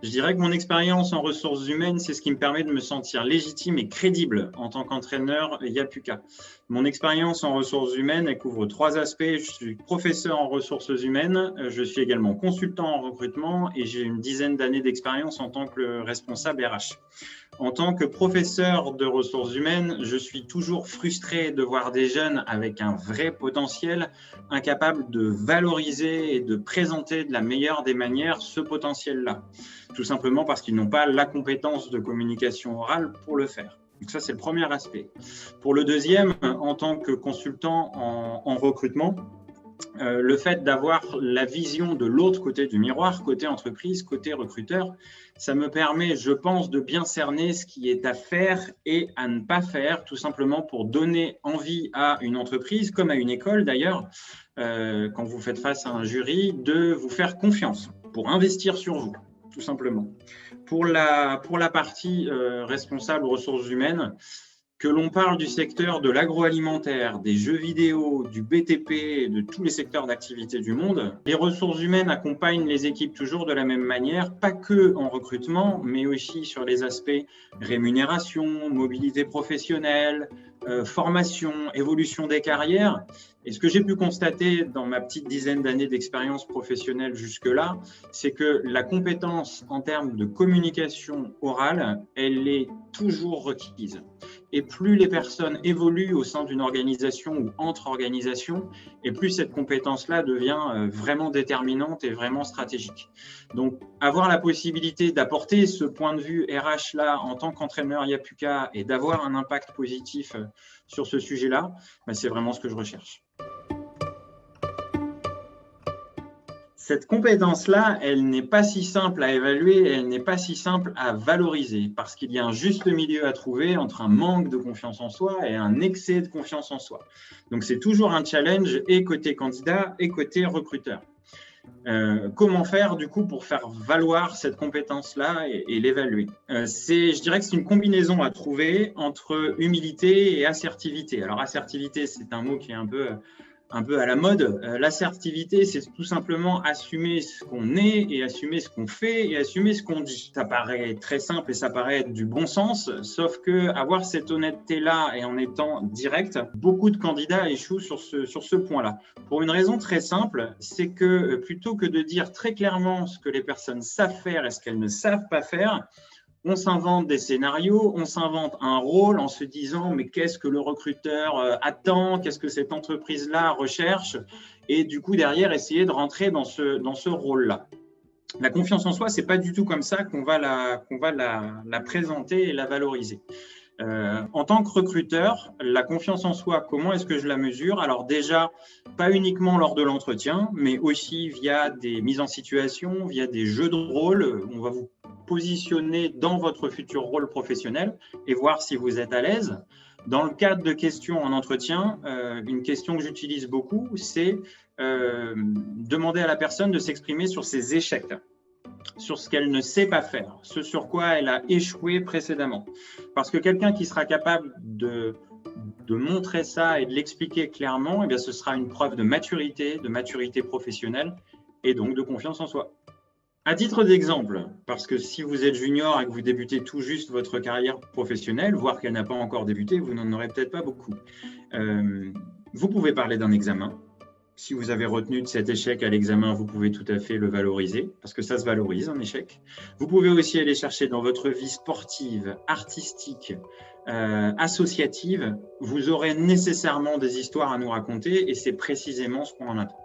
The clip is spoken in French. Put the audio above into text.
Je dirais que mon expérience en ressources humaines, c'est ce qui me permet de me sentir légitime et crédible en tant qu'entraîneur Yapuka. Mon expérience en ressources humaines, elle couvre 3 aspects. Je suis professeur en ressources humaines, je suis également consultant en recrutement et j'ai une dizaine d'années d'expérience en tant que responsable RH. En tant que professeur de ressources humaines, je suis toujours frustré de voir des jeunes avec un vrai potentiel, incapables de valoriser et de présenter de la meilleure des manières ce potentiel-là. Tout simplement parce qu'ils n'ont pas la compétence de communication orale pour le faire. Donc ça, c'est le premier aspect. Pour le deuxième, en tant que consultant en recrutement, le fait d'avoir la vision de l'autre côté du miroir, côté entreprise, côté recruteur, ça me permet, je pense, de bien cerner ce qui est à faire et à ne pas faire, tout simplement pour donner envie à une entreprise, comme à une école d'ailleurs, quand vous faites face à un jury, de vous faire confiance, pour investir sur vous, tout simplement. Pour la partie responsable ressources humaines, que l'on parle du secteur de l'agroalimentaire, des jeux vidéo, du BTP, de tous les secteurs d'activité du monde, les ressources humaines accompagnent les équipes toujours de la même manière, pas que en recrutement, mais aussi sur les aspects rémunération, mobilité professionnelle, formation, évolution des carrières. Et ce que j'ai pu constater dans ma petite dizaine d'années d'expérience professionnelle jusque-là, c'est que la compétence en termes de communication orale, elle est toujours requise. Et plus les personnes évoluent au sein d'une organisation ou entre organisations, et plus cette compétence-là devient vraiment déterminante et vraiment stratégique. Donc, avoir la possibilité d'apporter ce point de vue RH-là en tant qu'entraîneur Yapuka et d'avoir un impact positif sur ce sujet-là, c'est vraiment ce que je recherche. Cette compétence-là, elle n'est pas si simple à évaluer, elle n'est pas si simple à valoriser parce qu'il y a un juste milieu à trouver entre un manque de confiance en soi et un excès de confiance en soi. Donc, c'est toujours un challenge et côté candidat et côté recruteur. Comment faire du coup pour faire valoir cette compétence-là et l'évaluer? Je dirais que c'est une combinaison à trouver entre humilité et assertivité. Alors, assertivité, c'est un mot qui est un peu à la mode. L'assertivité, c'est tout simplement assumer ce qu'on est et assumer ce qu'on fait et assumer ce qu'on dit. Ça paraît très simple et ça paraît être du bon sens, sauf que avoir cette honnêteté-là et en étant direct, beaucoup de candidats échouent sur ce point-là. Pour une raison très simple, c'est que plutôt que de dire très clairement ce que les personnes savent faire et ce qu'elles ne savent pas faire, on s'invente des scénarios, on s'invente un rôle en se disant mais qu'est-ce que le recruteur attend, qu'est-ce que cette entreprise-là recherche et du coup derrière essayer de rentrer dans ce rôle-là. La confiance en soi, c'est pas du tout comme ça qu'on va la présenter et la valoriser. En tant que recruteur, la confiance en soi, comment est-ce que je la mesure? Alors déjà, pas uniquement lors de l'entretien, mais aussi via des mises en situation, via des jeux de rôle. On va vous positionner dans votre futur rôle professionnel et voir si vous êtes à l'aise. Dans le cadre de questions en entretien, une question que j'utilise beaucoup, c'est demander à la personne de s'exprimer sur ses échecs, sur ce qu'elle ne sait pas faire, ce sur quoi elle a échoué précédemment. Parce que quelqu'un qui sera capable de montrer ça et de l'expliquer clairement, eh bien, ce sera une preuve de maturité professionnelle et donc de confiance en soi. À titre d'exemple, parce que si vous êtes junior et que vous débutez tout juste votre carrière professionnelle, voire qu'elle n'a pas encore débuté, vous n'en aurez peut-être pas beaucoup. Vous pouvez parler d'un examen. Si vous avez retenu de cet échec à l'examen, vous pouvez tout à fait le valoriser, parce que ça se valorise, un échec. Vous pouvez aussi aller chercher dans votre vie sportive, artistique, associative. Vous aurez nécessairement des histoires à nous raconter, et c'est précisément ce qu'on en attend.